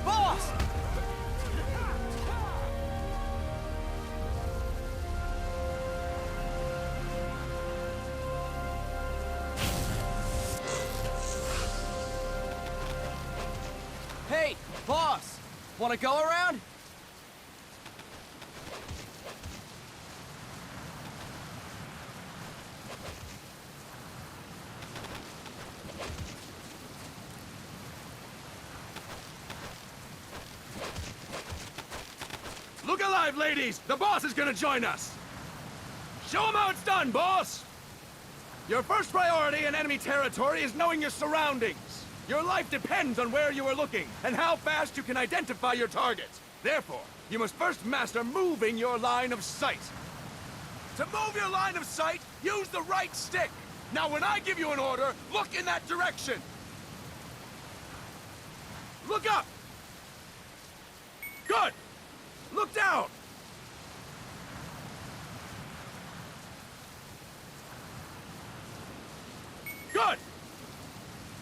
Boss! Hey, boss! Wanna go around? Look alive, ladies! The boss is gonna join us! Show him how it's done, boss! Your first priority in enemy territory is knowing your surroundings. Your life depends on where you are looking, and how fast you can identify your targets. Therefore, you must first master moving your line of sight. To move your line of sight, use the right stick. Now when I give you an order, look in that direction. Look up! Good! Look down! Good!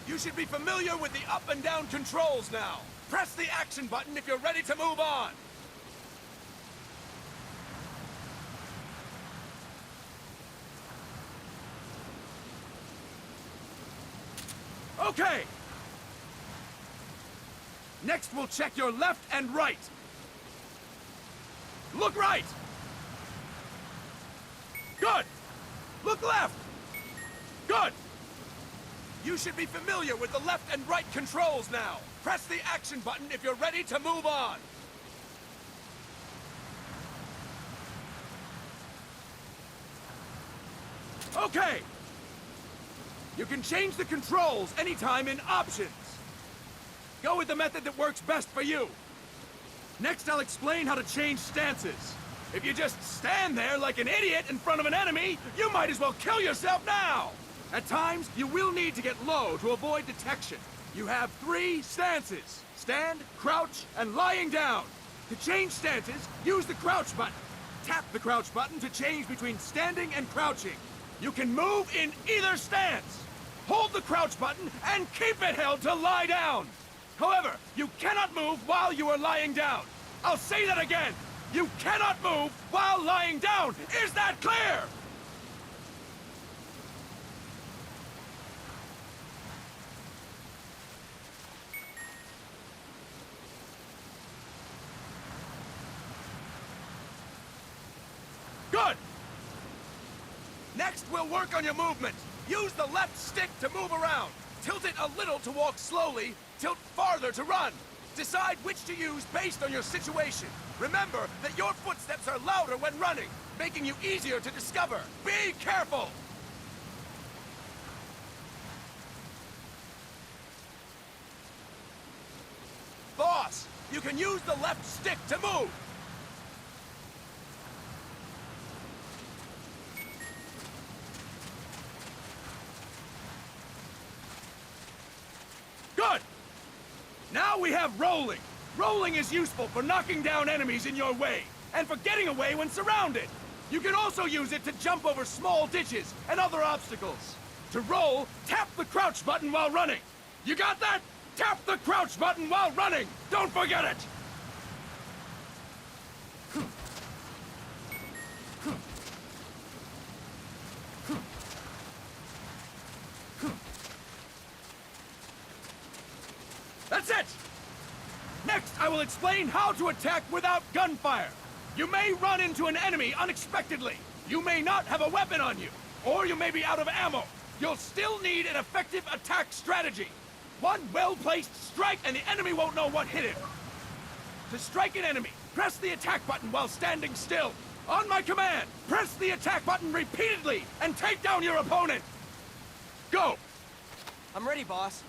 You should be familiar with the up and down controls now. Press the action button if you're ready to move on. Okay! Next, we'll check your left and right. Look right! Good! Look left! Good! You should be familiar with the left and right controls now. Press the action button if you're ready to move on. Okay! You can change the controls anytime in Options. Go with the method that works best for you. Next, I'll explain how to change stances. If you just stand there like an idiot in front of an enemy, you might as well kill yourself now! At times, you will need to get low to avoid detection. You have 3 stances: stand, crouch, and lying down. To change stances, use the crouch button. Tap the crouch button to change between standing and crouching. You can move in either stance. Hold the crouch button and keep it held to lie down. However, you cannot move while you are lying down. I'll say that again. You cannot move while lying down. Is that clear? Good! Next, we'll work on your movement. Use the left stick to move around. Tilt it a little to walk slowly, tilt farther to run. Decide which to use based on your situation. Remember that your footsteps are louder when running, making you easier to discover. Be careful! Boss, you can use the left stick to move. Good! Now we have rolling. Rolling is useful for knocking down enemies in your way, and for getting away when surrounded. You can also use it to jump over small ditches and other obstacles. To roll, tap the crouch button while running. You got that? Tap the crouch button while running! Don't forget it! That's it! Next, I will explain how to attack without gunfire. You may run into an enemy unexpectedly. You may not have a weapon on you, or you may be out of ammo. You'll still need an effective attack strategy. One well-placed strike and the enemy won't know what hit him. To strike an enemy, press the attack button while standing still. On my command, press the attack button repeatedly and take down your opponent. Go! I'm ready, boss.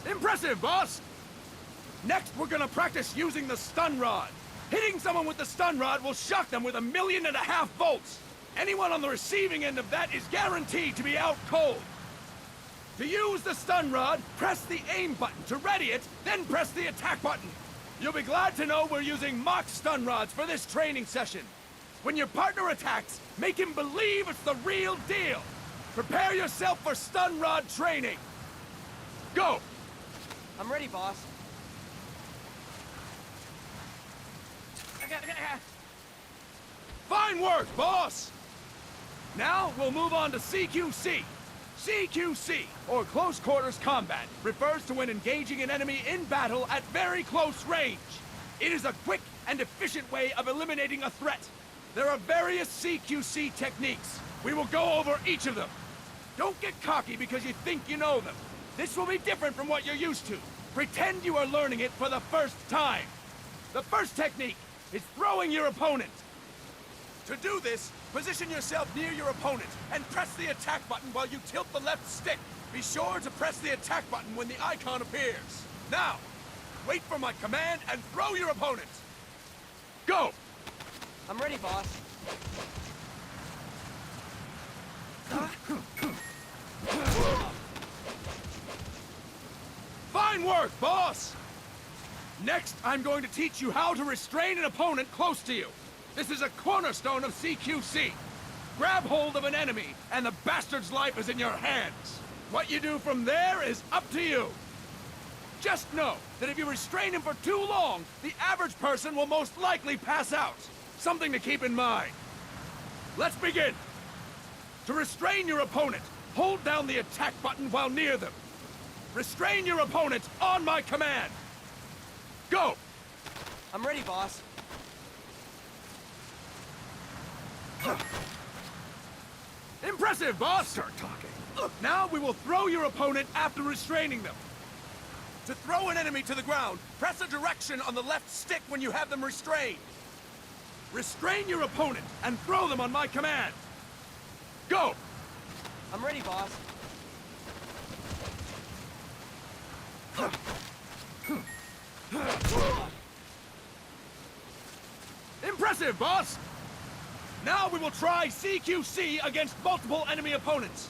Impressive, boss! Next, we're gonna practice using the stun rod. Hitting someone with the stun rod will shock them with 1.5 million volts. Anyone on the receiving end of that is guaranteed to be out cold. To use the stun rod, press the aim button to ready it, then press the attack button. You'll be glad to know we're using mock stun rods for this training session. When your partner attacks, make him believe it's the real deal. Prepare yourself for stun rod training. Go! I'm ready, boss. Fine work, boss! Now we'll move on to CQC. CQC, or Close Quarters Combat, refers to when engaging an enemy in battle at very close range. It is a quick and efficient way of eliminating a threat. There are various CQC techniques. We will go over each of them. Don't get cocky because you think you know them. This will be different from what you're used to. Pretend you are learning it for the first time. The first technique is throwing your opponent. To do this, position yourself near your opponent and press the attack button while you tilt the left stick. Be sure to press the attack button when the icon appears. Now, wait for my command and throw your opponent. Go! I'm ready, boss. Fine work, boss! Next, I'm going to teach you how to restrain an opponent close to you. This is a cornerstone of CQC. Grab hold of an enemy, and the bastard's life is in your hands. What you do from there is up to you. Just know that if you restrain him for too long, the average person will most likely pass out. Something to keep in mind. Let's begin. To restrain your opponent, hold down the attack button while near them. Restrain your opponent on my command. Go! I'm ready, boss. Impressive, boss! Start talking. Now we will throw your opponent after restraining them. To throw an enemy to the ground, press a direction on the left stick when you have them restrained. Restrain your opponent and throw them on my command. Go! I'm ready, boss. Impressive, boss! Now we will try CQC against multiple enemy opponents.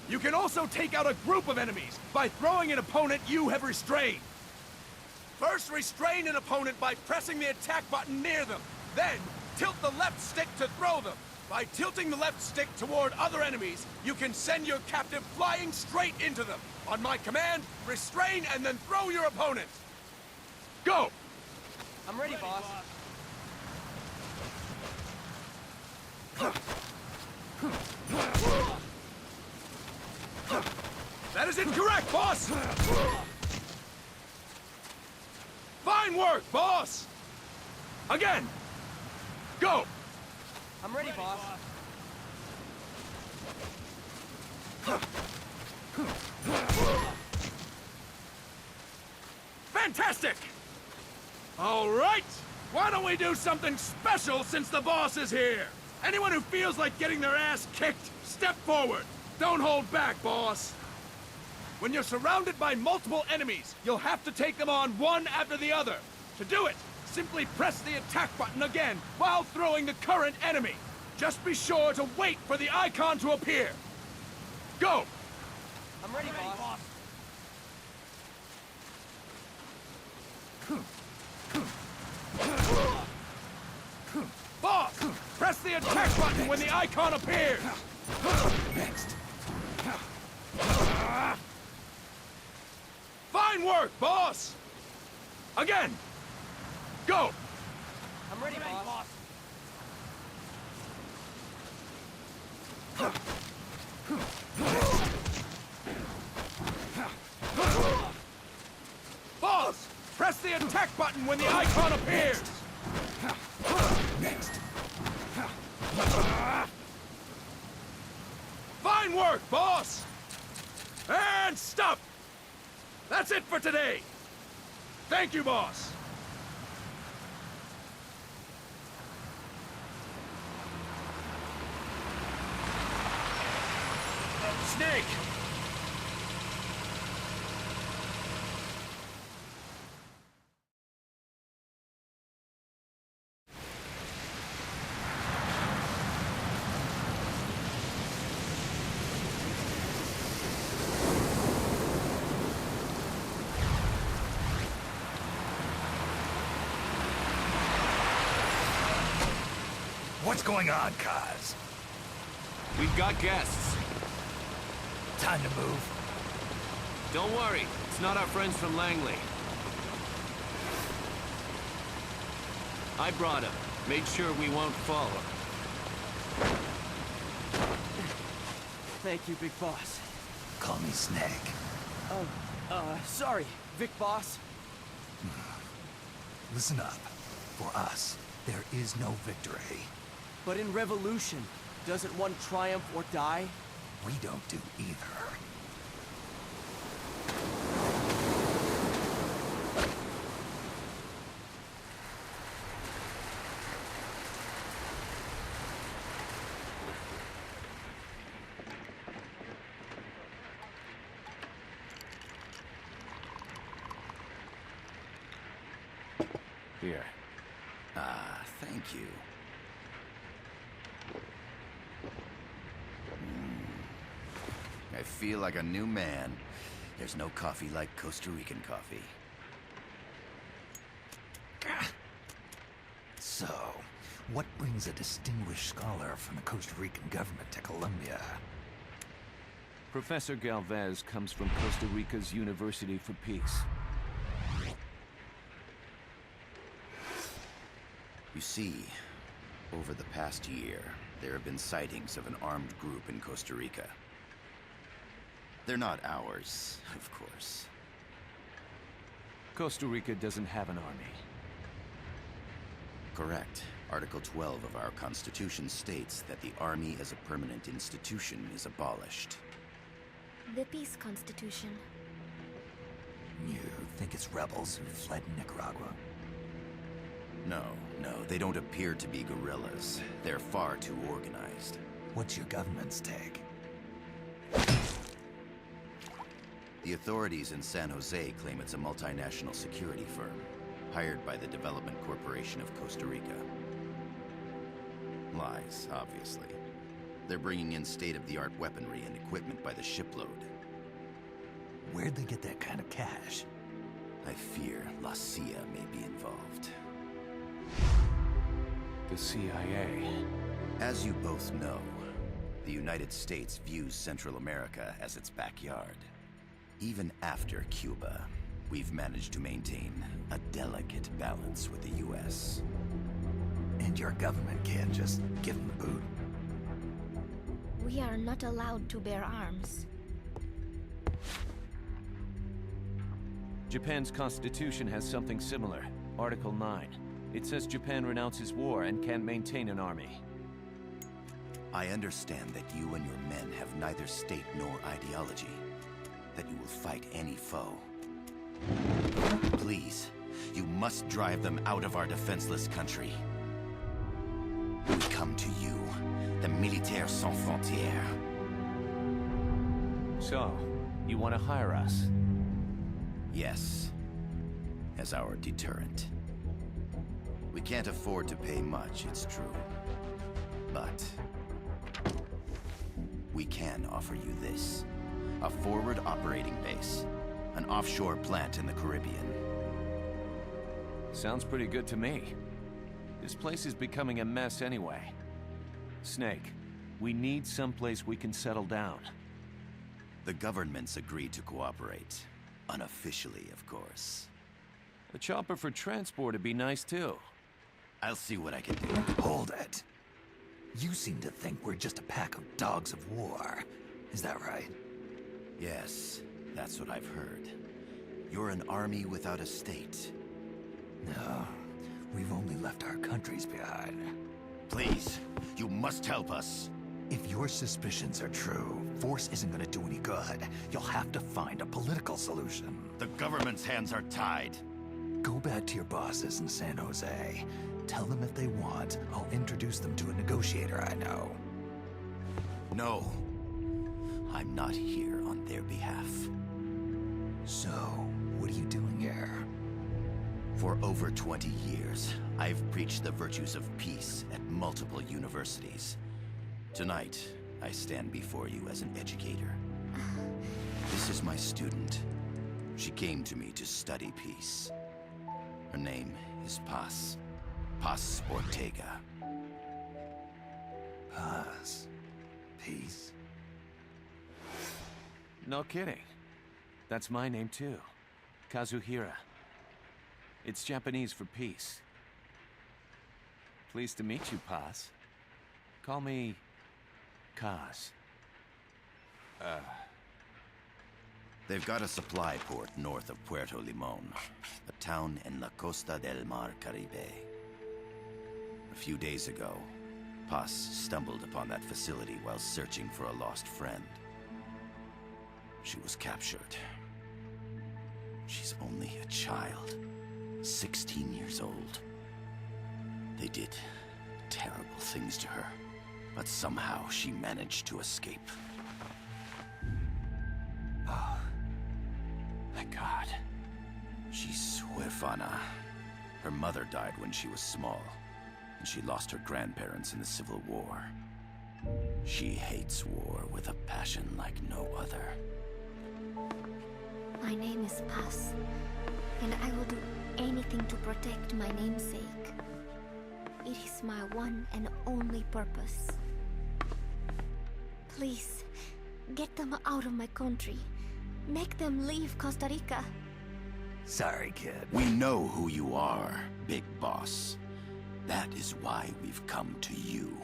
You can also take out a group of enemies by throwing an opponent you have restrained. First, restrain an opponent by pressing the attack button near them. Then, tilt the left stick to throw them. By tilting the left stick toward other enemies, you can send your captive flying straight into them. On my command, restrain and then throw your opponent. Go! I'm ready, boss. That is incorrect, boss! Fine work, boss! Again! Go! I'm ready, boss. Fantastic! All right! Why don't we do something special since the boss is here? Anyone who feels like getting their ass kicked, step forward. Don't hold back, boss. When you're surrounded by multiple enemies, you'll have to take them on one after the other. To do it, simply press the attack button again while throwing the current enemy. Just be sure to wait for the icon to appear. Go! I'm ready, boss. Boss, press the attack button when the icon appears. Next. Fine work, boss! Again! Go! I'm ready, boss. Boss, press the attack button when the icon appears. Next. Fine work, boss! And stop! That's it for today! Thank you, boss! Snake! What's going on, Kaz? We've got guests. Time to move. Don't worry, it's not our friends from Langley. I brought him. Made sure we won't fall. Thank you, Big Boss. Call me Snake. Sorry, Vic Boss. Listen up. For us, there is no victory. But in Revolution, doesn't one triumph or die? We don't do either. Here. Ah, thank you. I feel like a new man. There's no coffee like Costa Rican coffee. So, what brings a distinguished scholar from the Costa Rican government to Colombia? Professor Galvez comes from Costa Rica's University for Peace. You see, over the past year, there have been sightings of an armed group in Costa Rica. They're not ours, of course. Costa Rica doesn't have an army. Correct. Article 12 of our Constitution states that the Army as a permanent institution is abolished. The Peace Constitution. You think it's rebels who fled Nicaragua? No, they don't appear to be guerrillas. They're far too organized. What's your government's take? The authorities in San Jose claim it's a multinational security firm, hired by the Development Corporation of Costa Rica. Lies, obviously. They're bringing in state-of-the-art weaponry and equipment by the shipload. Where'd they get that kind of cash? I fear La CIA may be involved. The CIA. As you both know, the United States views Central America as its backyard. Even after Cuba, we've managed to maintain a delicate balance with the US. And your government can't just give them the boot? We are not allowed to bear arms. Japan's constitution has something similar. Article 9. It says Japan renounces war and can't maintain an army. I understand that you and your men have neither state nor ideology. That you will fight any foe. Please, you must drive them out of our defenseless country. We come to you, the Militaires Sans Frontières. So, you want to hire us? Yes, as our deterrent. We can't afford to pay much, it's true. But we can offer you this. A forward operating base. An offshore plant in the Caribbean. Sounds pretty good to me. This place is becoming a mess anyway. Snake, we need someplace we can settle down. The government's agreed to cooperate. Unofficially, of course. A chopper for transport would be nice too. I'll see what I can do. Hold it. You seem to think we're just a pack of dogs of war. Is that right? Yes, that's what I've heard. You're an army without a state. No, we've only left our countries behind. Please, you must help us. If your suspicions are true, force isn't gonna do any good. You'll have to find a political solution. The government's hands are tied. Go back to your bosses in San Jose. Tell them if they want, I'll introduce them to a negotiator I know. No. I'm not here on their behalf. So, what are you doing here? For over 20 years, I've preached the virtues of peace at multiple universities. Tonight, I stand before you as an educator. This is my student. She came to me to study peace. Her name is Paz. Paz Ortega. Paz. Peace. No kidding. That's my name too. Kazuhira. It's Japanese for peace. Pleased to meet you, Paz. Call me... Kaz. They've got a supply port north of Puerto Limon, a town in la Costa del Mar Caribe. A few days ago, Paz stumbled upon that facility while searching for a lost friend. She was captured. She's only a child, 16 years old. They did terrible things to her, but somehow she managed to escape. Oh, thank God. She's huérfana. Her mother died when she was small, and she lost her grandparents in the Civil War. She hates war with a passion like no other. My name is Paz, and I will do anything to protect my namesake. It is my one and only purpose. Please, get them out of my country. Make them leave Costa Rica. Sorry, kid. We know who you are, Big Boss. That is why we've come to you.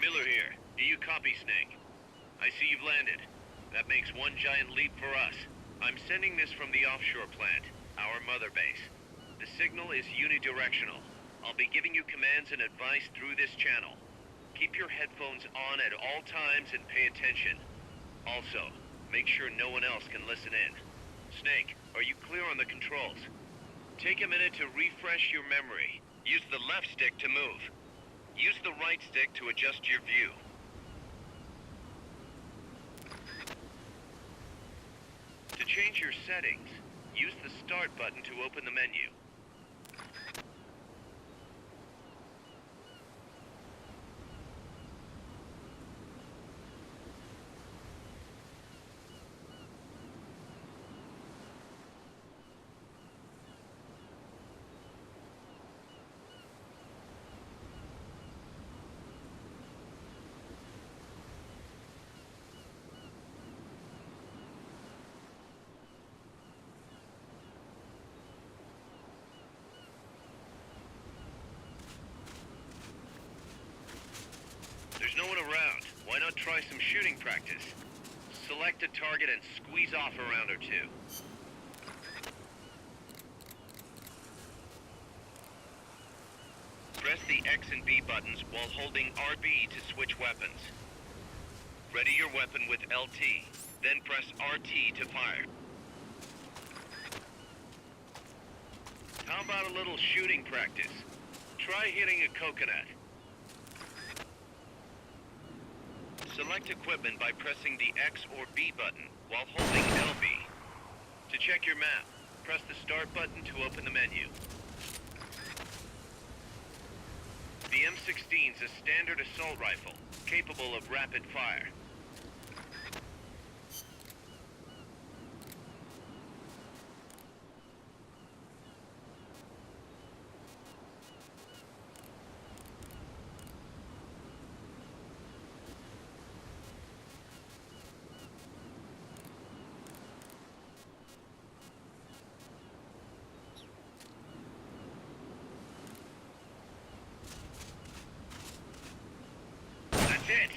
Miller here. Do you copy, Snake? I see you've landed. That makes one giant leap for us. I'm sending this from the offshore plant, our mother base. The signal is unidirectional. I'll be giving you commands and advice through this channel. Keep your headphones on at all times and pay attention. Also, make sure no one else can listen in. Snake, are you clear on the controls? Take a minute to refresh your memory. Use the left stick to move. Use the right stick to adjust your view. To change your settings, use the Start button to open the menu. There's no one around. Why not try some shooting practice? Select a target and squeeze off a round or two. Press the X and B buttons while holding RB to switch weapons. Ready your weapon with LT, then press RT to fire. How about a little shooting practice? Try hitting a coconut. Select equipment by pressing the X or B button while holding LB. To check your map, press the Start button to open the menu. The M16 is a standard assault rifle, capable of rapid fire. It.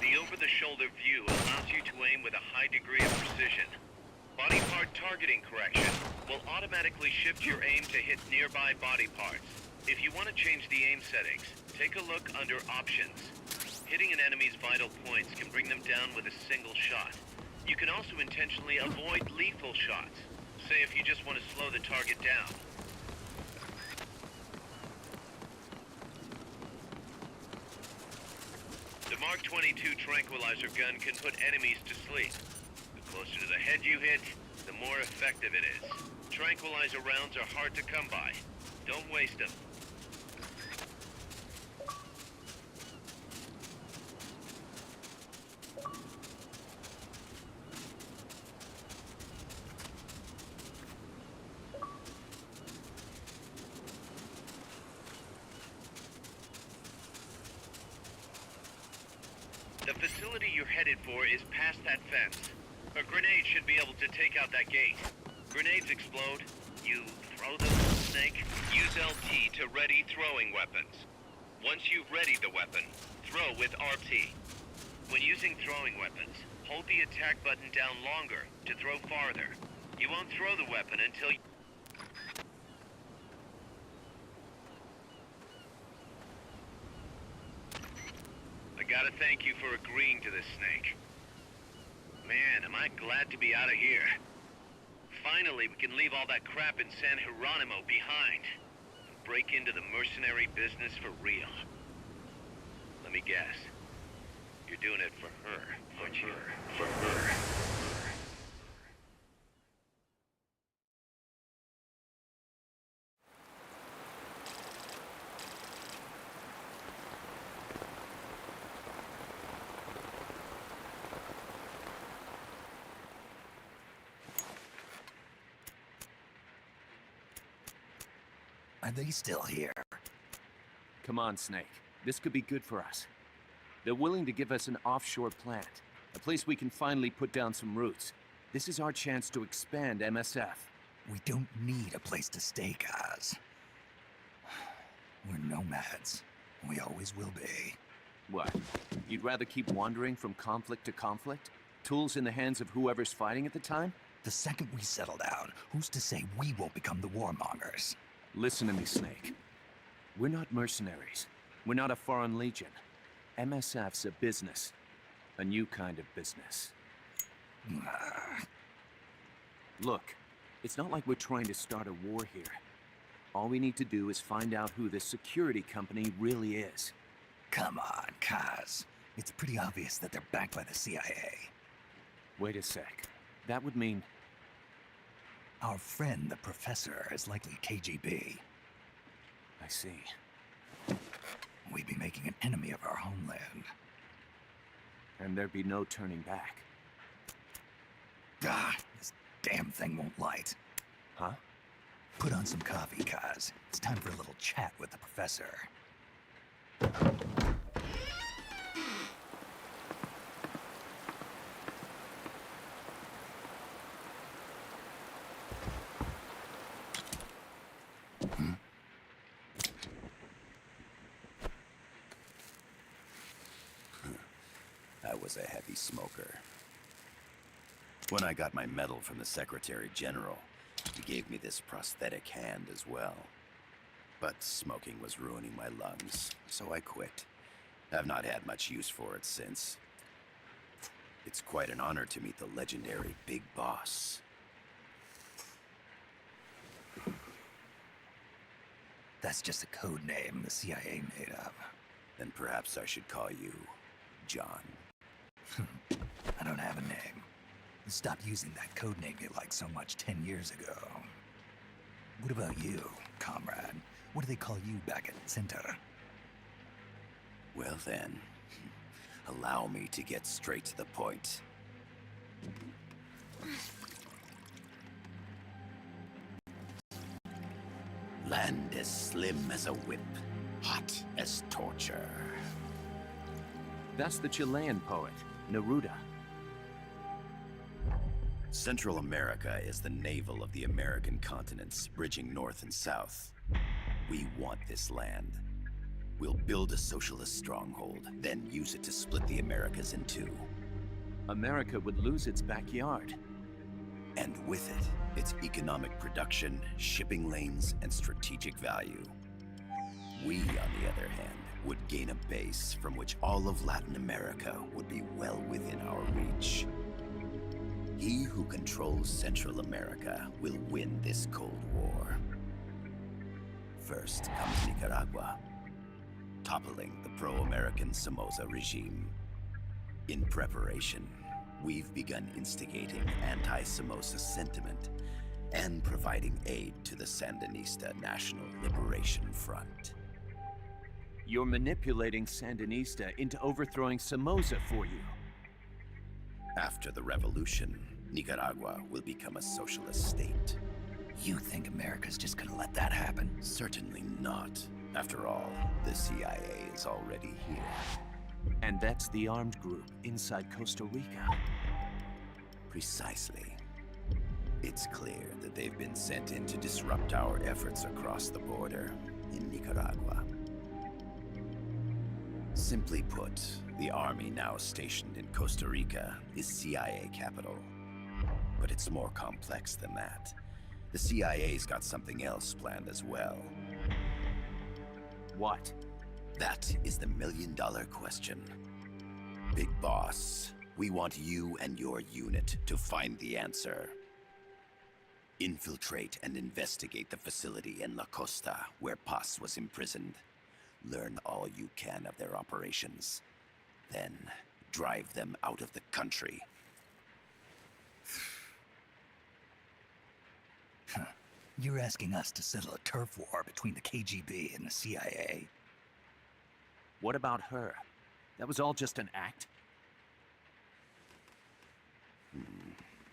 The over-the-shoulder view allows you to aim with a high degree of precision. Body part targeting correction will automatically shift your aim to hit nearby body parts. If you want to change the aim settings, take a look under Options. Hitting an enemy's vital points can bring them down with a single shot. You can also intentionally avoid lethal shots. say if you just want to slow the target down. The Mark 22 tranquilizer gun can put enemies to sleep. The closer to the head you hit, the more effective it is. Tranquilizer rounds are hard to come by. Don't waste them. The facility you're headed for is past that fence. A grenade should be able to take out that gate. Grenades explode. You throw them, Snake. Use LT to ready throwing weapons. Once you've readied the weapon, throw with RT. When using throwing weapons, hold the attack button down longer to throw farther. You won't throw the weapon until you... I gotta thank you for agreeing to this, Snake. Man, am I glad to be out of here. Finally, we can leave all that crap in San Geronimo behind. And break into the mercenary business for real. Let me guess. You're doing it for her, aren't you? For her. Are they still here? Come on, Snake. This could be good for us. They're willing to give us an offshore plant, a place we can finally put down some roots. This is our chance to expand MSF. We don't need a place to stay, Kaz. We're nomads. We always will be. What? You'd rather keep wandering from conflict to conflict? Tools in the hands of whoever's fighting at the time? The second we settle down, who's to say we won't become the warmongers? Listen to me, Snake. We're not mercenaries. We're not a foreign legion. MSF's a business. A new kind of business. Look, it's not like we're trying to start a war here. All we need to do is find out who this security company really is. Come on, Kaz. It's pretty obvious that they're backed by the CIA. Wait a sec. That would mean... Our friend, the Professor, is likely KGB. I see. We'd be making an enemy of our homeland. And there'd be no turning back. Ah, this damn thing won't light. Huh? Put on some coffee, Kaz. It's time for a little chat with the Professor. I was a heavy smoker. When I got my medal from the Secretary General, he gave me this prosthetic hand as well. But smoking was ruining my lungs, so I quit. I've not had much use for it since. It's quite an honor to meet the legendary Big Boss. That's just a code name the CIA made up. Then perhaps I should call you John. I don't have a name. You stopped using that code name you liked so much 10 years ago. What about you, comrade? What do they call you back at Center? Well then, allow me to get straight to the point. Land as slim as a whip, hot as torture. That's the Chilean poet, Neruda. Central America is the navel of the American continents, bridging north and south. We want this land. We'll build a socialist stronghold, then use it to split the Americas in two. America would lose its backyard. And with it, its economic production, shipping lanes, and strategic value. We, on the other hand, would gain a base from which all of Latin America would be well within our reach. He who who controls Central America will win this Cold War. First comes Nicaragua, toppling the pro-American Somoza regime. In preparation, we've begun instigating anti-Somoza sentiment and providing aid to the Sandinista National Liberation Front. You're manipulating Sandinista into overthrowing Somoza for you. After the revolution, Nicaragua will become a socialist state. You think America's just gonna let that happen? Certainly not. After all, the CIA is already here. And that's the armed group inside Costa Rica. Precisely. It's clear that they've been sent in to disrupt our efforts across the border in Nicaragua. Simply put, the army now stationed in Costa Rica is CIA capital. But it's more complex than that. The CIA's got something else planned as well. What? That is the million-dollar question. Big Boss, we want you and your unit to find the answer. Infiltrate and investigate the facility in La Costa where Paz was imprisoned. Learn all you can of their operations. Then, drive them out of the country. You're asking us to settle a turf war between the KGB and the CIA? What about her? That was all just an act?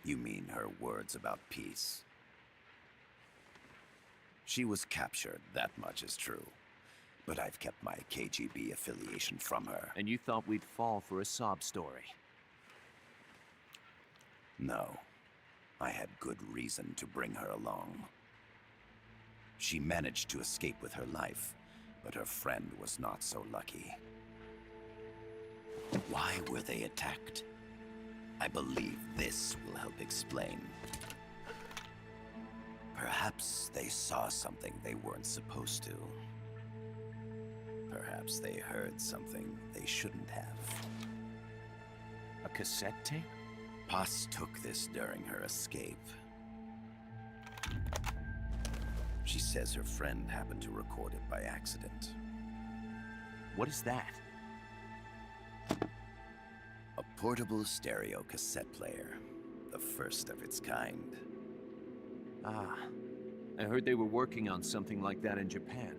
You mean her words about peace? She was captured, that much is true. But I've kept my KGB affiliation from her. And you thought we'd fall for a sob story? No. I had good reason to bring her along. She managed to escape with her life, but her friend was not so lucky. Why were they attacked? I believe this will help explain. Perhaps they saw something they weren't supposed to. Perhaps they heard something they shouldn't have. A cassette tape? Paz took this during her escape. She says her friend happened to record it by accident. What is that? A portable stereo cassette player. The first of its kind. Ah, I heard they were working on something like that in Japan.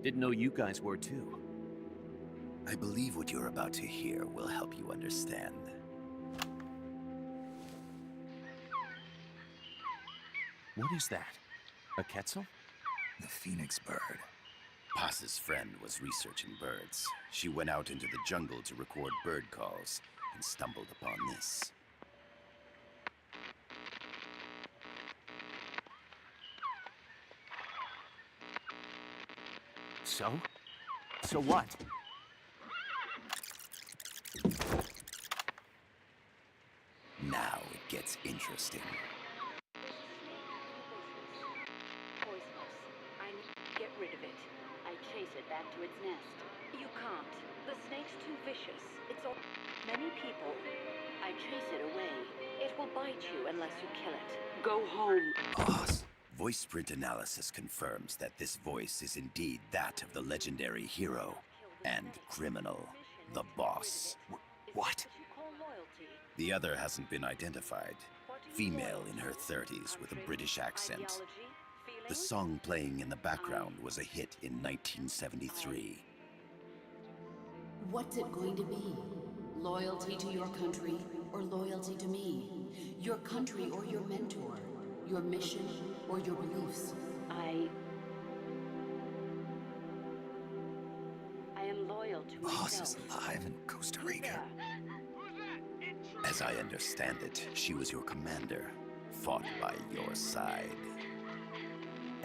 Didn't know you guys were too. I believe what you're about to hear will help you understand. What is that? A Quetzal? The phoenix bird. Paz's friend was researching birds. She went out into the jungle to record bird calls and stumbled upon this. So? So what? Now it gets interesting. Poisonous. I need to get rid of it. I chase it back to its nest. You can't. The snake's too vicious. It's all... Many people. I chase it away. It will bite you unless you kill it. Go home. Boss. Voice print analysis confirms that this voice is indeed that of the legendary hero and criminal, the Boss. What? The other hasn't been identified. Female in her 30s with a British accent. The song playing in the background was a hit in 1973. What's it going to be? Loyalty to your country or loyalty to me? Your country or your mentor? Your mission or your beliefs? I am loyal to Boss myself. is alive in Costa Rica. As I understand it, she was your commander, fought by your side.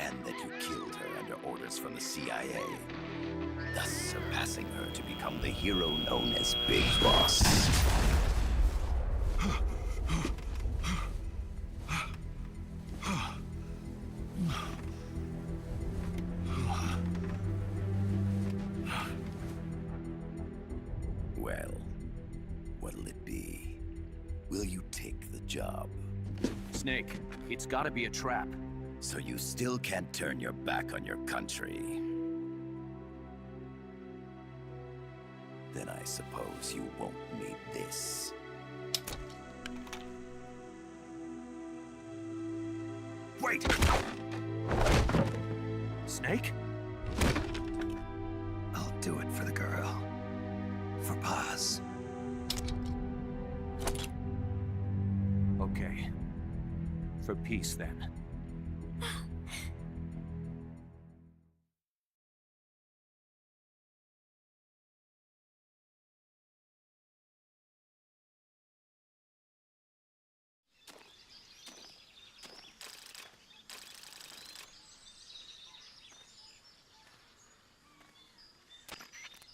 And that you killed her under orders from the CIA, thus surpassing her to become the hero known as Big Boss. Well, what'll it be? Will you take the job? Snake, it's gotta be a trap. So you still can't turn your back on your country. Then I suppose you won't need this. Wait! Snake? I'll do it for the girl. For Paz. Okay. For peace, then.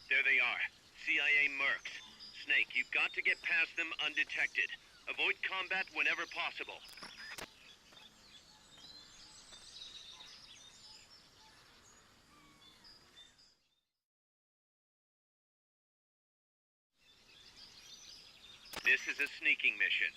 There they are. CIA mercs. Snake, you've got to get past them undetected. Avoid combat whenever possible. This is a sneaking mission.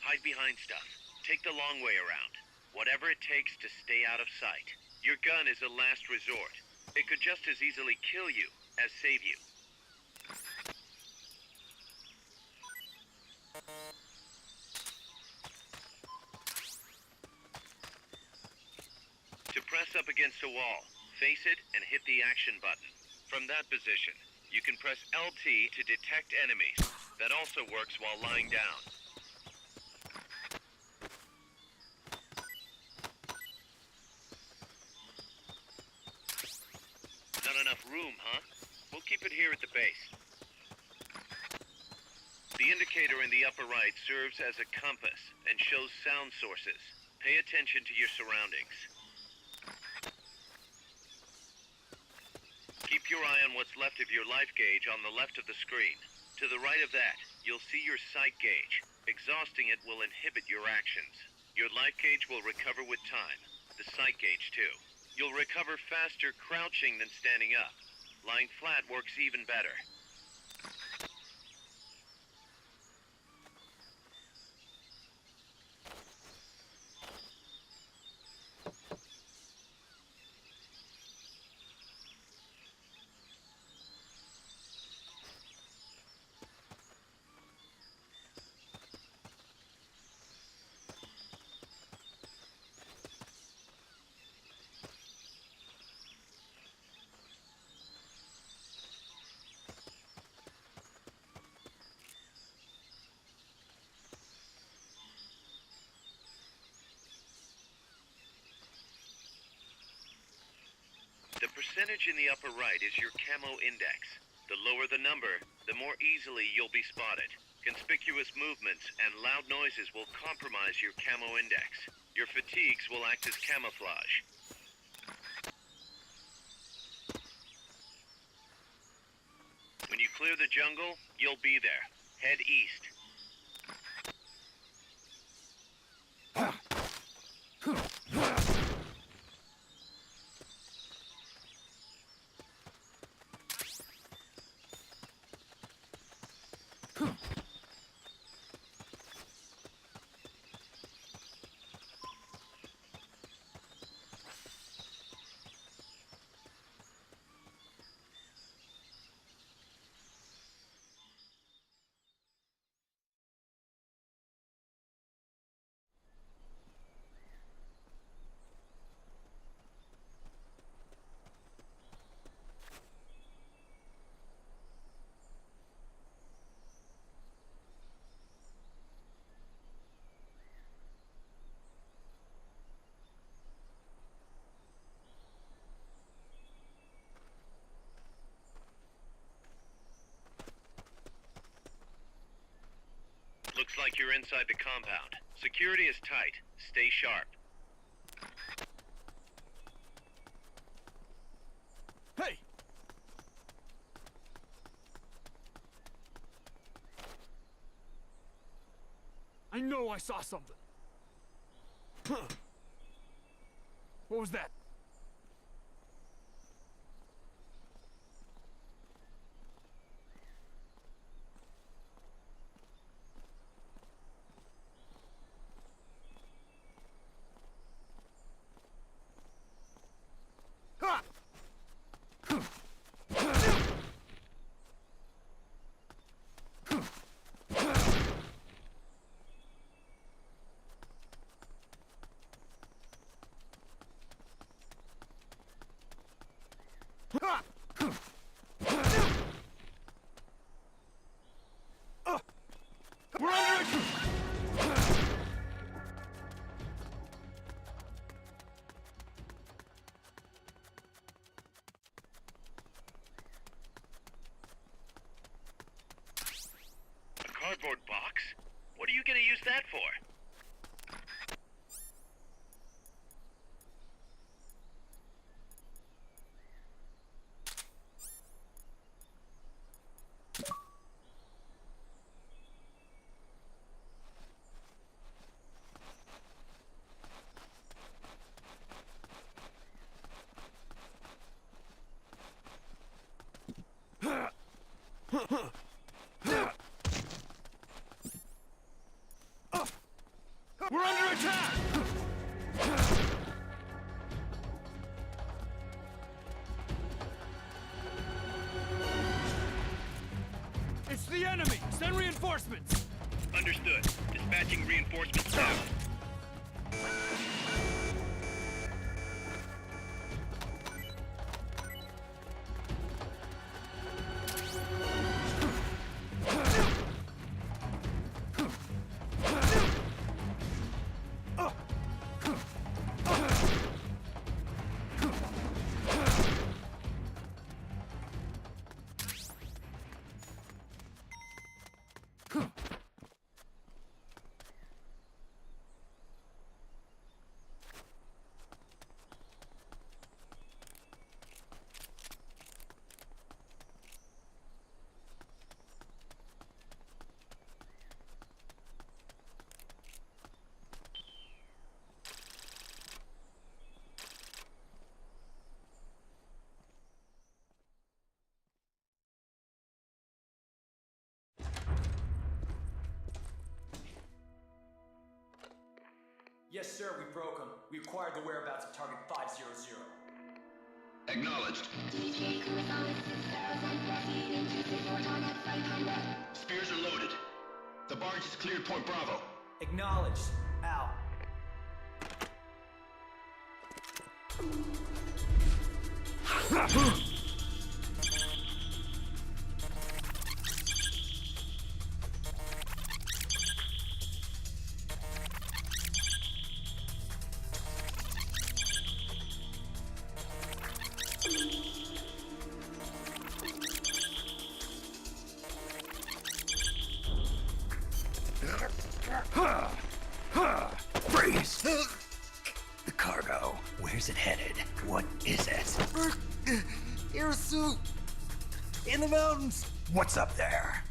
Hide behind stuff. Take the long way around. Whatever it takes to stay out of sight. Your gun is a last resort. It could just as easily kill you as save you. To press up against a wall, face it and hit the action button. From that position, you can press LT to detect enemies. That also works while lying down. Not enough room, huh? We'll keep it here at the base. The indicator in the upper right serves as a compass and shows sound sources. Pay attention to your surroundings. Keep your eye on what's left of your life gauge on the left of the screen. To the right of that, you'll see your sight gauge. Exhausting it will inhibit your actions. Your life gauge will recover with time. The sight gauge, too. You'll recover faster crouching than standing up. Lying flat works even better. The percentage in the upper right is your camo index. The lower the number, the more easily you'll be spotted. Conspicuous movements and loud noises will compromise your camo index. Your fatigues will act as camouflage. When you clear the jungle, you'll be there. Head east. Looks like you're inside the compound. Security is tight. Stay sharp. Hey! I know I saw something. Huh. What was that? cardboard box? What are you gonna use that for? We're under attack! It's the enemy! Send reinforcements! Understood. Dispatching reinforcements now. Yes, sir, we broke them. We acquired the whereabouts of target 500. Acknowledged. Spears are loaded. The barge is cleared Point Bravo. Acknowledged. Out. Freeze! The cargo. Where's it headed? What is it? Irasu! In the mountains! What's up there?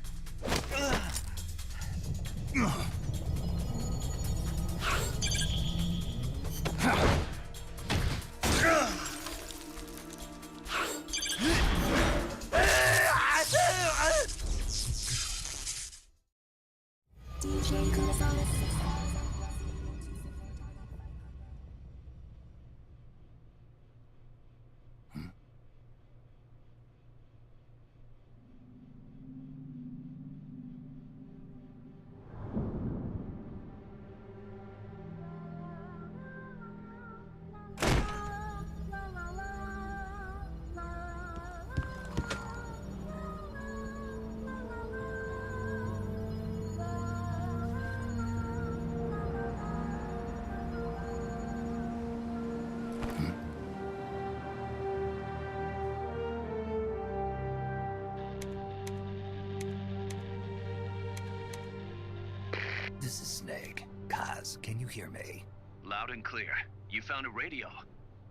This is Snake. Kaz, can you hear me? Loud and clear. You found a radio.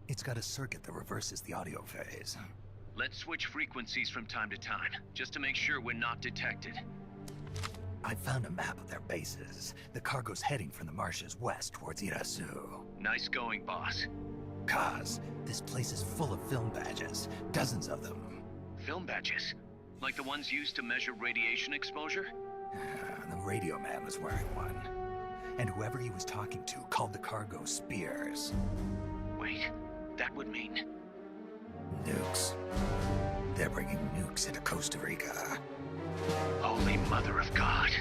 It's got a circuit that reverses the audio phase. Let's switch frequencies from time to time, just to make sure we're not detected. I found a map of their bases. The cargo's heading from the marshes west towards Irasu. Nice going, boss. Kaz, this place is full of film badges. Dozens of them. Film badges? Like the ones used to measure radiation exposure? The radio man was wearing one. And whoever he was talking to called the cargo spears. Wait, that would mean... Nukes. They're bringing nukes into Costa Rica. Holy Mother of God.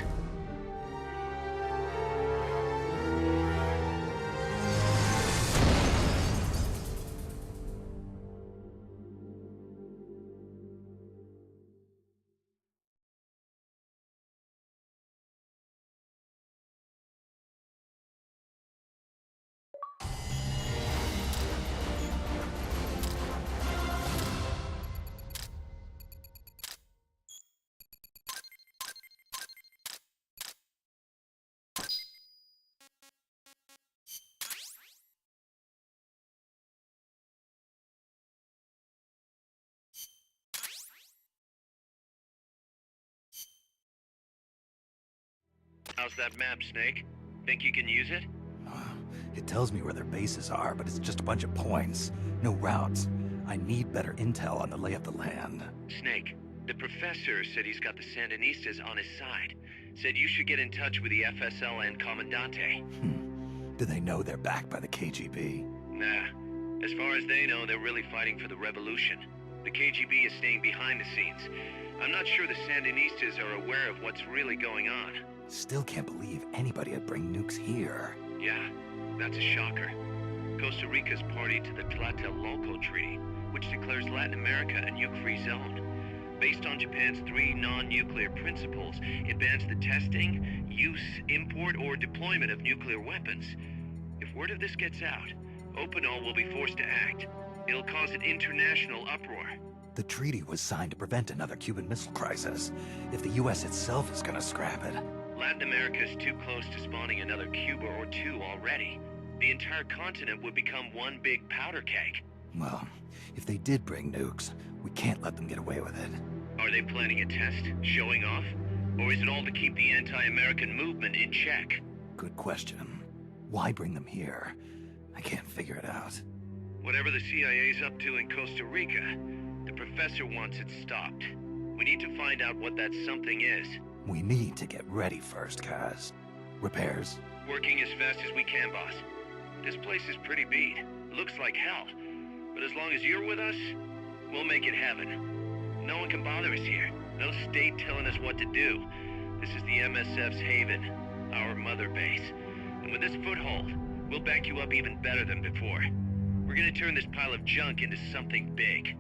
How's that map, Snake? Think you can use it? It tells me where their bases are, but it's just a bunch of points. No routes. I need better intel on the lay of the land. Snake, the professor said he's got the Sandinistas on his side. Said you should get in touch with the FSL and Commandante. Do they know they're backed by the KGB? Nah. As far as they know, they're really fighting for the revolution. The KGB is staying behind the scenes. I'm not sure the Sandinistas are aware of what's really going on. Still can't believe anybody would bring nukes here. Yeah, that's a shocker. Costa Rica's party to the Tlatelolco Treaty, which declares Latin America a nuke-free zone. Based on Japan's 3 non-nuclear principles, it bans the testing, use, import, or deployment of nuclear weapons. If word of this gets out, Opinol will be forced to act. It'll cause an international uproar. The treaty was signed to prevent another Cuban Missile Crisis. If the U.S. itself is gonna scrap it... Latin America is too close to spawning another Cuba or 2 already. The entire continent would become one big powder keg. Well, if they did bring nukes, we can't let them get away with it. Are they planning a test? Showing off? Or is it all to keep the anti-American movement in check? Good question. Why bring them here? I can't figure it out. Whatever the CIA's up to in Costa Rica, the professor wants it stopped. We need to find out what that something is. We need to get ready first, Kaz. Repairs? Working as fast as we can, boss. This place is pretty beat. Looks like hell. But as long as you're with us, we'll make it heaven. No one can bother us here. No state telling us what to do. This is the MSF's haven, our mother base. And with this foothold, we'll back you up even better than before. We're gonna turn this pile of junk into something big.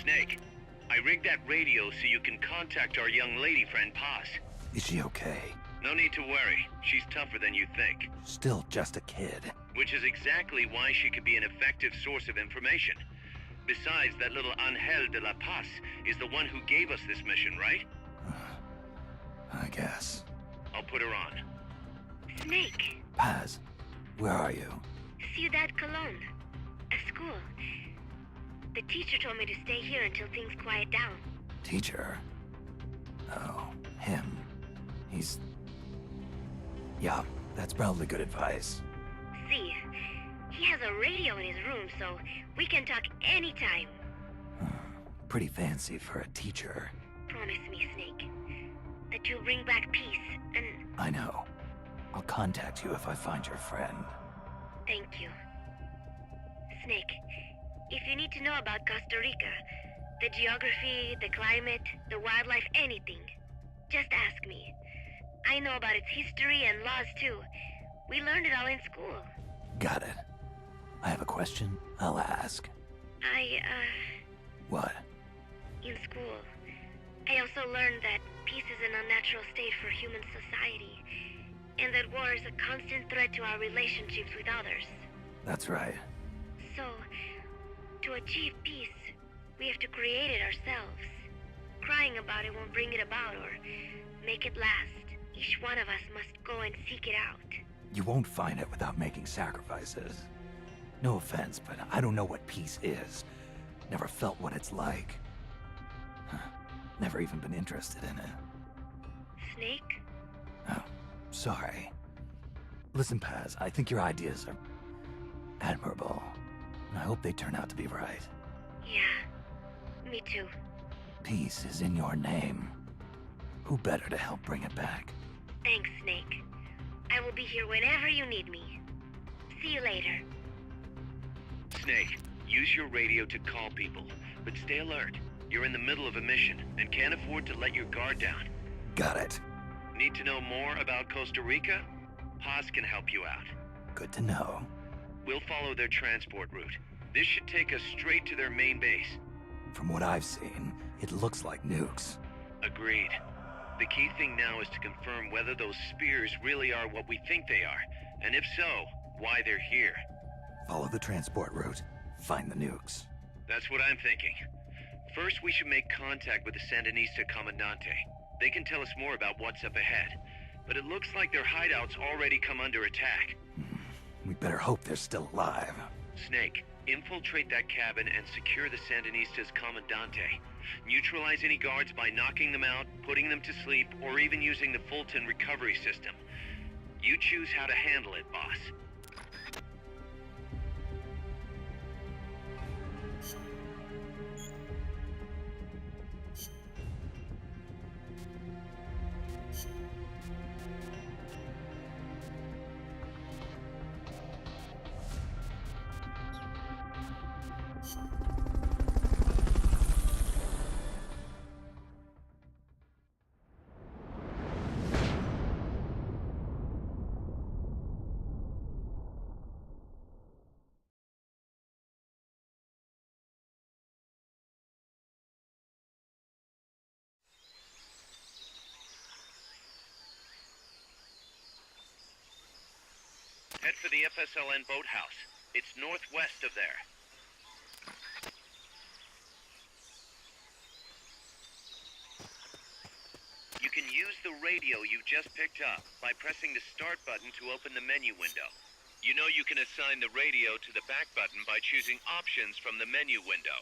Snake, I rigged that radio so you can contact our young lady friend Paz. Is she okay? No need to worry. She's tougher than you think. Still just a kid. Which is exactly why she could be an effective source of information. Besides, that little Angel de la Paz is the one who gave us this mission, right? I guess. I'll put her on. Snake, Paz, where are you? Ciudad Colon. A school. The teacher told me to stay here until things quiet down. Teacher? Oh, him. He's... Yeah, that's probably good advice. See, he has a radio in his room, so we can talk anytime. Pretty fancy for a teacher. Promise me, Snake, that you'll bring back peace, and... I know. I'll contact you if I find your friend. Thank you. Snake, if you need to know about Costa Rica, the geography, the climate, the wildlife, anything, just ask me. I know about its history and laws too. We learned it all in school. Got it. I have a question, I'll ask. What? In school, I also learned that peace is an unnatural state for human society, and that war is a constant threat to our relationships with others. That's right. So, to achieve peace, we have to create it ourselves. Crying about it won't bring it about or make it last. Each one of us must go and seek it out. You won't find it without making sacrifices. No offense, but I don't know what peace is. Never felt what it's like. Never even been interested in it. Snake? Oh, sorry. Listen, Paz, I think your ideas are admirable. And I hope they turn out to be right. Yeah, me too. Peace is in your name. Who better to help bring it back? Thanks, Snake. I will be here whenever you need me. See you later. Snake, use your radio to call people, but stay alert. You're in the middle of a mission and can't afford to let your guard down. Got it. Need to know more about Costa Rica? Paz can help you out. Good to know. We'll follow their transport route. This should take us straight to their main base. From what I've seen, it looks like nukes. Agreed. The key thing now is to confirm whether those spears really are what we think they are, and if so, why they're here. Follow the transport route. Find the nukes. That's what I'm thinking. First, we should make contact with the Sandinista Comandante. They can tell us more about what's up ahead. But it looks like their hideout's already come under attack. We better hope they're still alive. Snake, infiltrate that cabin and secure the Sandinista's Comandante. Neutralize any guards by knocking them out, putting them to sleep, or even using the Fulton recovery system. You choose how to handle it, boss. Head for the FSLN boathouse. It's northwest of there. You can use the radio you just picked up by pressing the start button to open the menu window. You know you can assign the radio to the back button by choosing options from the menu window.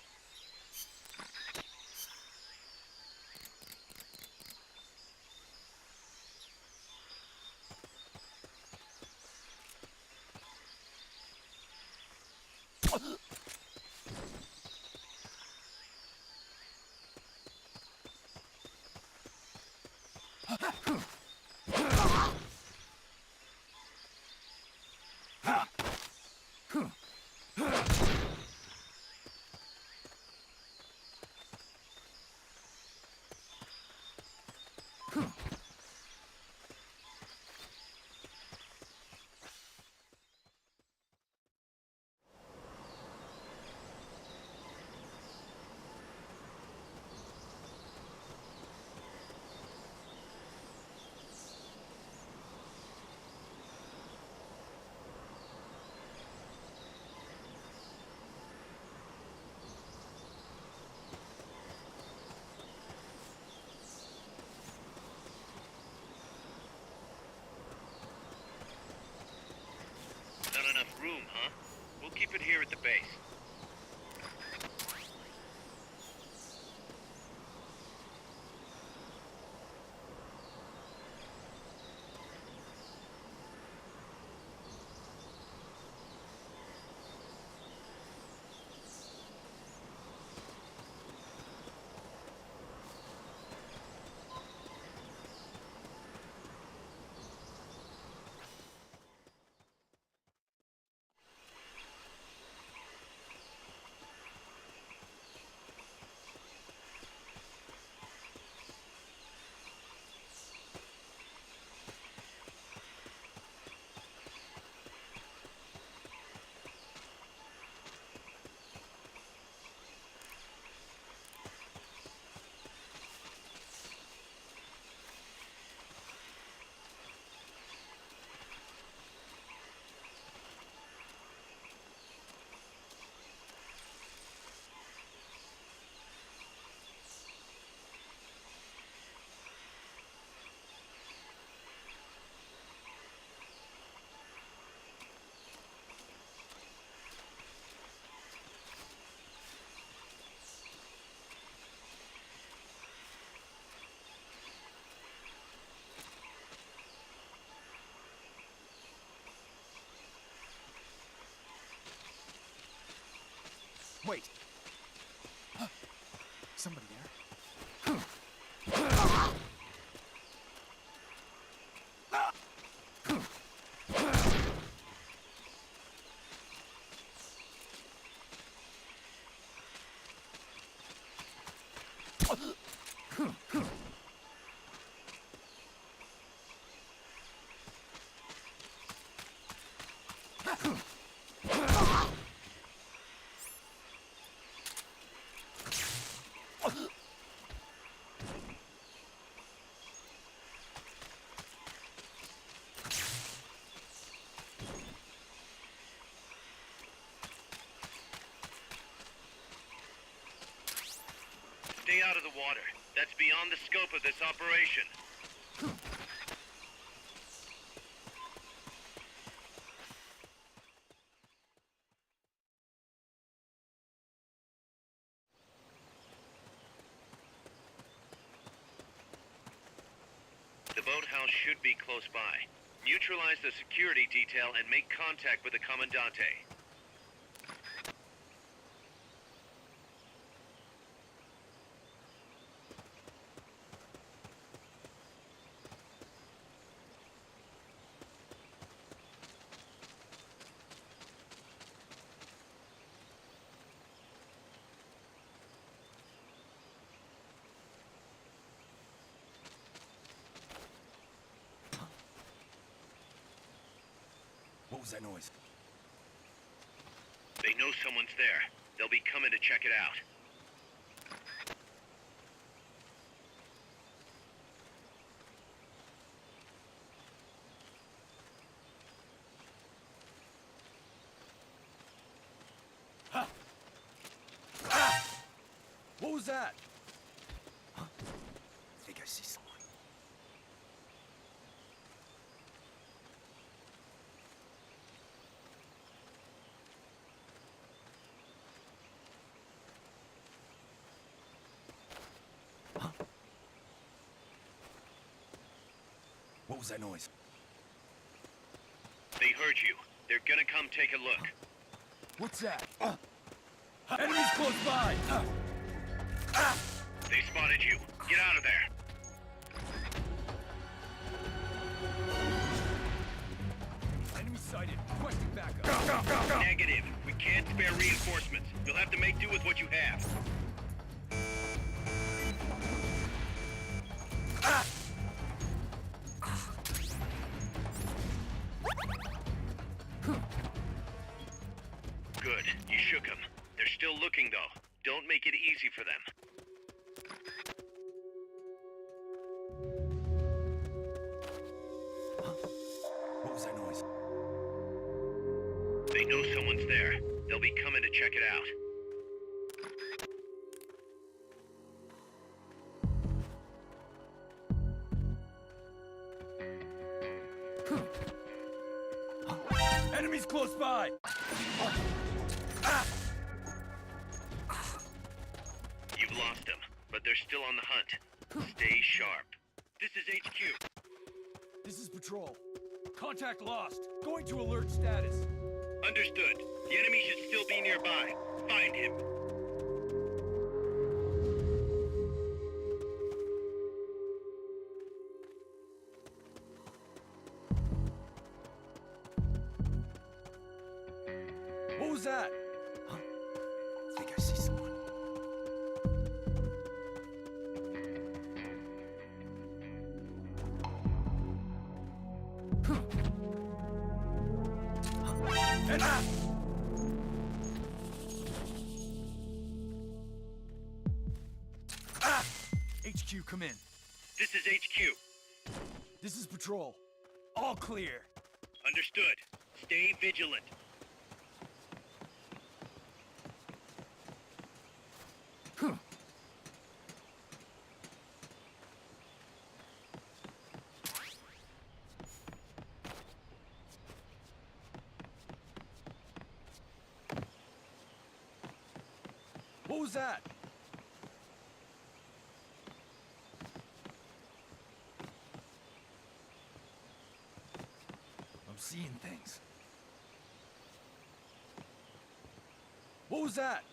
keep it here at the base. Wait. Somebody there? Stay out of the water. That's beyond the scope of this operation. The boathouse should be close by. Neutralize the security detail and make contact with the Commandante. What was that noise? They know someone's there. They'll be coming to check it out. What was that? Huh? I think I see someone. Huh? What was that noise? They heard you. They're gonna come take a look. What's that? Enemies close by! They spotted you. Get out of there. Enemy sighted. Requesting backup. Negative. We can't spare reinforcements. You'll have to make do with what you have. Good. You shook them. They're still looking, though. Don't make it easy for them. What was that noise? They know someone's there. They'll be coming to check it out. Enemies close by! but they're still on the hunt. Stay sharp. This is HQ. This is Patrol. Contact lost. Going to alert status. Understood. The enemy should still be nearby. Find him. What was that? Huh? I think I see someone. And HQ, come in. This is HQ. This is Patrol. All clear. Understood. Stay vigilant. What was that? I'm seeing things. What was that?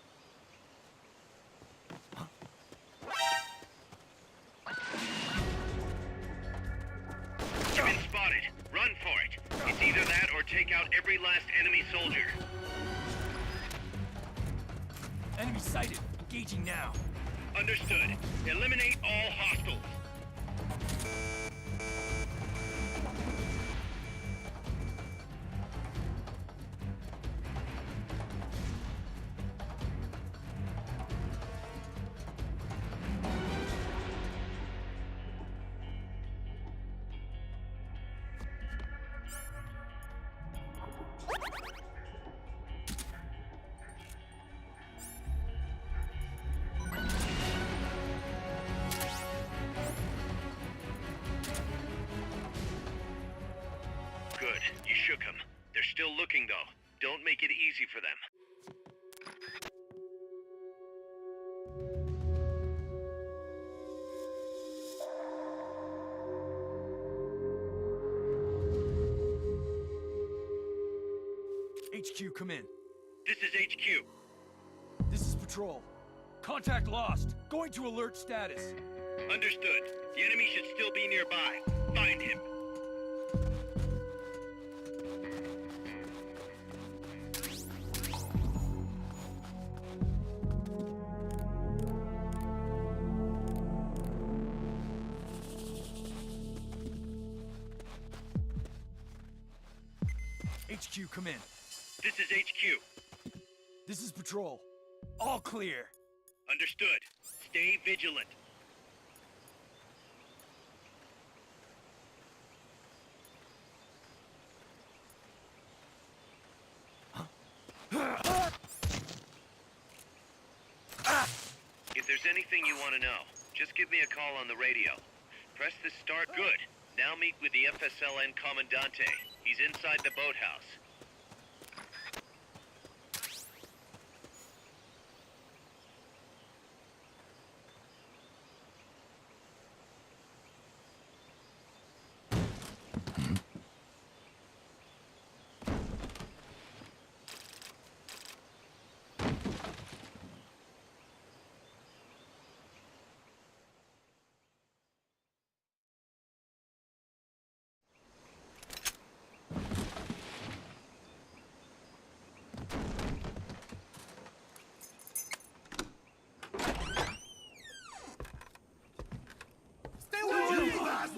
You've been spotted. Run for it. It's either that or take out every last enemy soldier. Enemy sighted. Engaging now. Understood. Eliminate all hostiles. Good. You shook them. They're still looking, though. Don't make it easy for them. HQ, come in. This is HQ. This is Patrol. Contact lost. Going to alert status. Understood. The enemy should still be nearby. Find him. HQ, come in. This is HQ. This is Patrol. All clear. Understood. Stay vigilant. If there's anything you want to know, just give me a call on the radio. Press the start. Good. Now meet with the FSLN Commandante. He's inside the boathouse.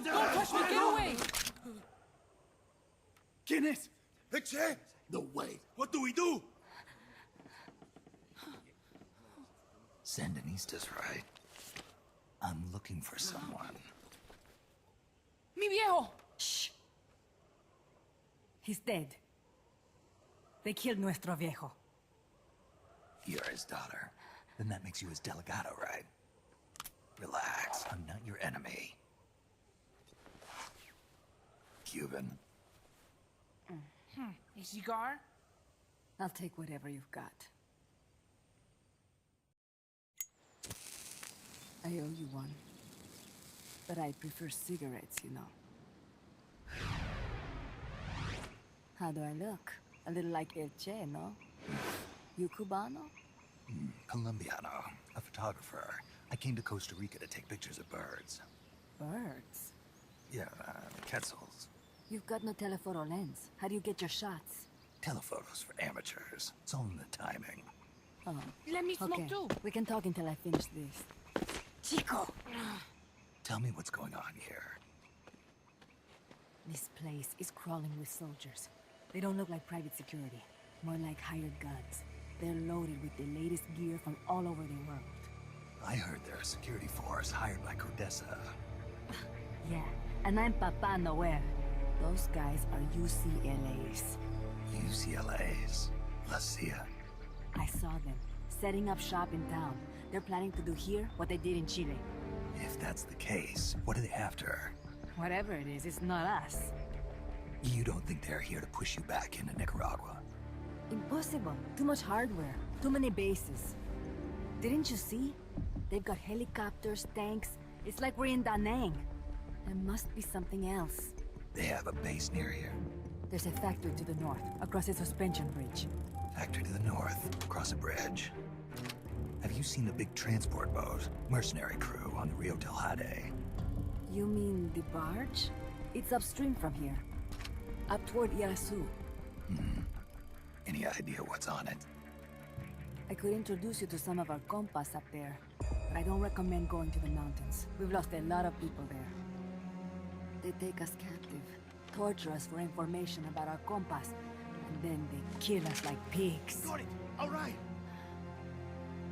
Don't touch me! Get away! ¿Quién es? Eche! No way. What do we do? Sandinista's right. I'm looking for someone. Mi viejo! Shh! He's dead. They killed nuestro viejo. You're his daughter. Then that makes you his delegado, right? Relax. I'm not your enemy. Cuban. A cigar? I'll take whatever you've got. I owe you one. But I prefer cigarettes, you know. How do I look? A little like El Che, no? You Cubano? Colombiano, a photographer. I came to Costa Rica to take pictures of birds. Birds? Yeah, quetzals. You've got no telephoto lens. How do you get your shots? Telephotos for amateurs. It's all in the timing. Oh. Let me smoke Okay, too. we can talk until I finish this. Chico! Tell me what's going on here. This place is crawling with soldiers. They don't look like private security, more like hired guns. They're loaded with the latest gear from all over the world. I heard they're a security force hired by Codessa. Yeah, and I'm Papa Noel. Those guys are UCLA's. UCLA's? La CIA? I saw them, setting up shop in town. They're planning to do here what they did in Chile. If that's the case, what are they after? Whatever it is, it's not us. You don't think they're here to push you back into Nicaragua? Impossible. Too much hardware. Too many bases. Didn't you see? They've got helicopters, tanks. It's like we're in Da Nang. There must be something else. They have a base near here. There's a factory to the north, across a suspension bridge. Factory to the north, across a bridge. Have you seen the big transport boat, mercenary crew on the Rio del Jade? You mean the barge? It's upstream from here. Up toward Irasu. Any idea what's on it? I could introduce you to some of our compas up there, but I don't recommend going to the mountains. We've lost a lot of people there. They take us captive, torture us for information about our compas, and then they kill us like pigs. Got it. All right.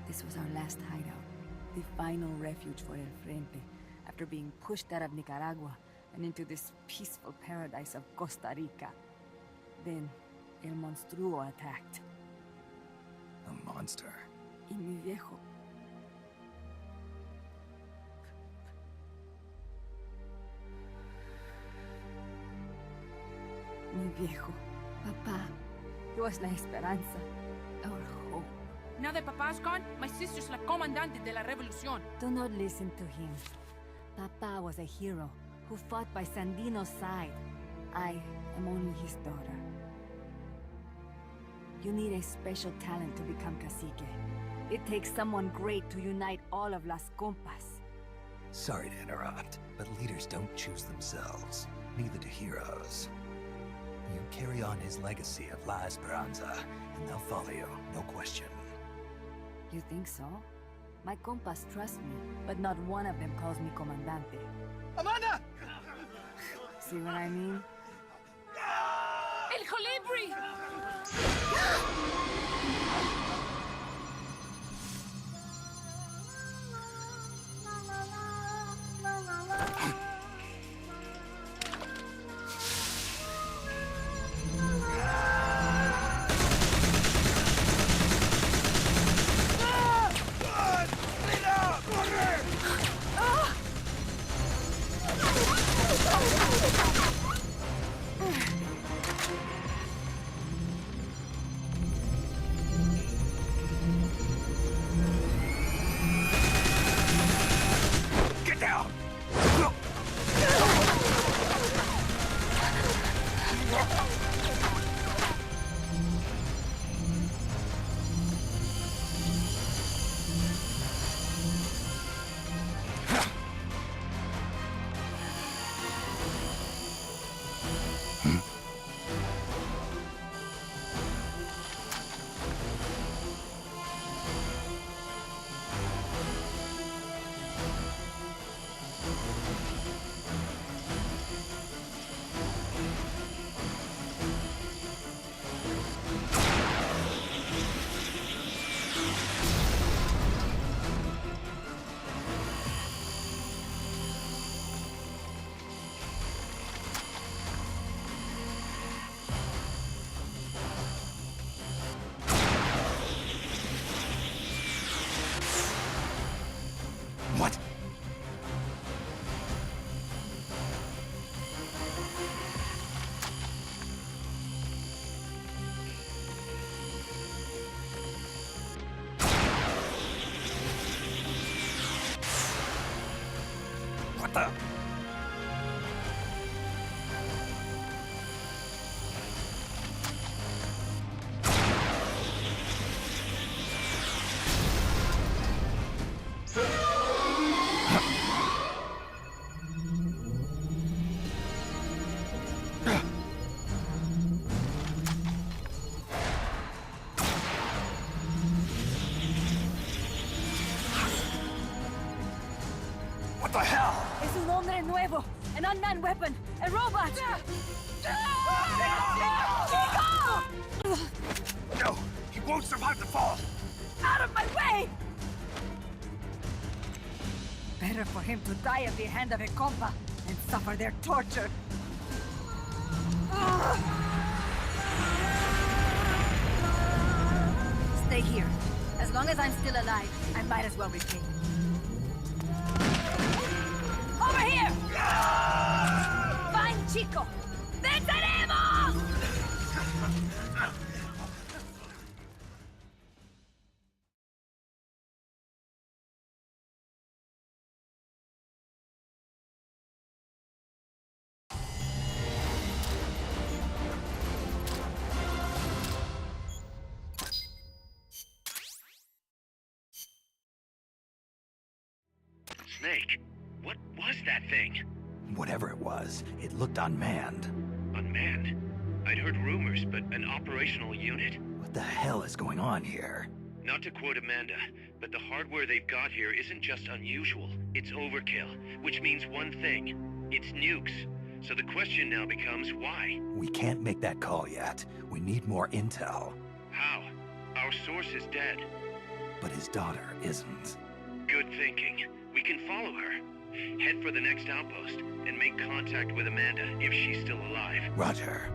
This was our last hideout, the final refuge for El Frente, after being pushed out of Nicaragua and into this peaceful paradise of Costa Rica. Then, El Monstruo attacked. A monster. Y mi viejo. Mi viejo. Papá. He was la esperanza. Our hope. Now that Papa's gone, my sister's la comandante de la revolución. Do not listen to him. Papa was a hero who fought by Sandino's side. I am only his daughter. You need a special talent to become cacique. It takes someone great to unite all of Las Compas. Sorry to interrupt, but leaders don't choose themselves. Neither do heroes. You carry on his legacy of La Esperanza, and they'll follow you, no question. You think so? My compas trust me, but not one of them calls me comandante. Amanda! See what I mean? El Colibri! nuevo, an unmanned weapon, a robot! Chico! No, he won't survive the fall. Out of my way! Better for him to die at the hand of a compa and suffer their torture. Stay here. As long as I'm still alive, I might as well repay. Over here! Find Chico! ¡Venceremos! Snake, what was that thing? Whatever it was, it looked unmanned. Unmanned? I'd heard rumors, but an operational unit? What the hell is going on here? Not to quote Amanda, but the hardware they've got here isn't just unusual, it's overkill, which means one thing. It's nukes. So the question now becomes why? We can't make that call yet. We need more intel. How? Our source is dead. But his daughter isn't. Good thinking. We can follow her. Head for the next outpost, and make contact with Amanda if she's still alive. Roger.